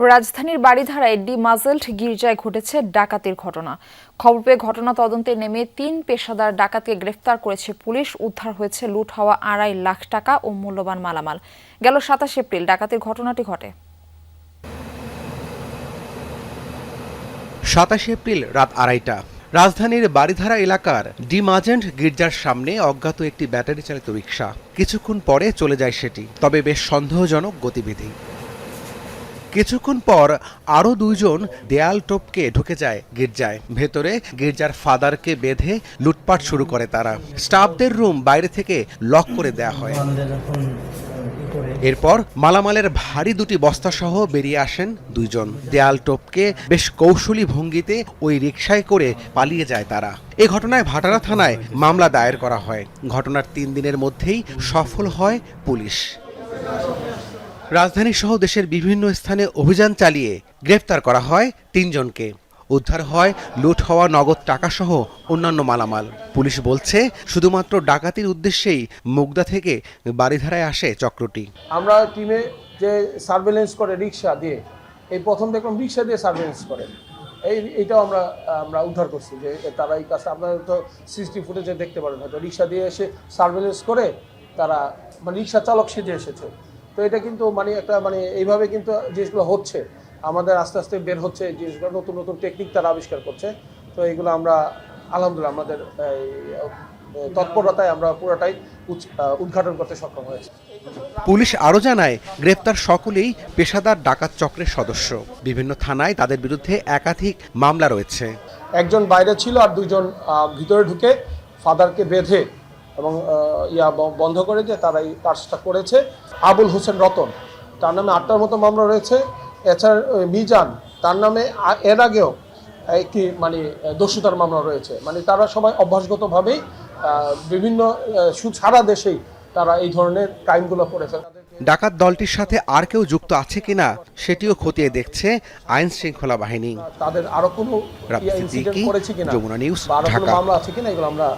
রাজধানীর বারিধারায় ডিমাজেলড গির্জায় ঘটেছে ডাকাতির ঘটনা। খবর পেয়ে ঘটনা তদন্তে নেমে ৩ পেশাদার ডাকাতকে গ্রেফতার করেছে পুলিশ। উদ্ধার হয়েছে লুট হওয়া ২.৫ লাখ টাকা ও মূল্যবান মালামাল। গেল ২৭ এপ্রিল ডাকাতির ঘটনাটি ঘটে। ২৭ এপ্রিল রাত ২.৫টা রাজধানীর বারিধারা এলাকার ডিমাজেন্ট গির্জার সামনে অজ্ঞাত একটি ব্যাটারি চালিত রিকশা। কিছুক্ষণ পরে চলে যায় সেটি, তবে বেশ সন্দেহজনক গতিবিধি। কিছুক্ষণ পর আরও ২ জন দেয়াল টপকে ঢুকে যায় গির্জায়। ভেতরে গির্জার ফাদারকে বেঁধে লুটপাট শুরু করে তারা। স্টাফদের রুম বাইরে থেকে লক করে দেয়া হয়। এরপর মালামালের ভারী ২টি বস্তা সহ বেরিয়ে আসেন ২ জন। দেয়াল টপকে বেশ কৌশলী ভঙ্গিতে ওই রিকশায় করে পালিয়ে যায় তারা। এ ঘটনায় ভাটারা থানায় মামলা দায়ের করা হয়। ঘটনার ৩ দিনের মধ্যেই সফল হয় পুলিশ। রাজধানী সহ দেশের বিভিন্ন স্থানে অভিযান চালিয়ে গ্রেফতার করা হয় ৩ জনকে। উদ্ধার হয় লুট হওয়া নগদ টাকাসহ অন্যান্য মালামাল। পুলিশ বলছে শুধুমাত্র ডাকাতির উদ্দেশ্যেই মুগদা থেকে বারিধারায় আসে চক্রটি। আমরা টিমে যে সার্ভেলেন্স করে রিক্সা দিয়ে, এই প্রথম দেখলাম রিক্সা দিয়ে সার্ভেলেন্স করে, এইটাও আমরা উদ্ধার করছি যে তারা এই কাজটা, আপনারা তো সিসিটিভি ফুটেজে দেখতে পারেন হয়তো, রিক্সা দিয়ে এসে সার্ভেলেন্স করে তারা রিক্সা চালক সেজে এসেছে। তো এটা কিন্তু একটা এইভাবে কিন্তু জিনিসগুলো হচ্ছে, আমাদের আস্তে আস্তে বের হচ্ছে জিনিসগুলো, নতুন নতুন টেকনিক তারা আবিষ্কার করছে। তো এগুলো আমরা আলহামদুলিল্লাহ আমাদের তৎপরতায় আমরা পুরোটাই উদ্ঘাটন করতে সক্ষম হয়েছে। পুলিশ আরও জানায় গ্রেপ্তার সকলেই পেশাদার ডাকাত চক্রের সদস্য। বিভিন্ন থানায় তাদের বিরুদ্ধে একাধিক মামলা রয়েছে। একজন বাইরে ছিল আর 2 জন ভিতরে ঢুকে ফাদারকে বেঁধে এবং বন্ধ করে দিয়ে তারা এই কাজটা করেছে। আবুল হোসেন রতন, তার নামে 8টার মতো মামলা রয়েছে। এছাড়া মিজান, তার নামে এর আগেও একটি দস্যুতার মামলা রয়েছে। তারা সবাই অভ্যাসগতভাবেই বিভিন্ন সারা দেশেই তারা এই ধরনের ক্রাইমগুলো করেছে। ডাকাত দলটির সাথে আর কেউ যুক্ত আছে কিনা সেটিও খতিয়ে দেখছে আইন শৃঙ্খলা বাহিনী। তাদের আরো কোনো ইনসিডেন্ট করেছে কিনা, যমুনা নিউজ, বা আরো কোনো ঢাকা। মামলা আছে কিনা, এগুলো আমরা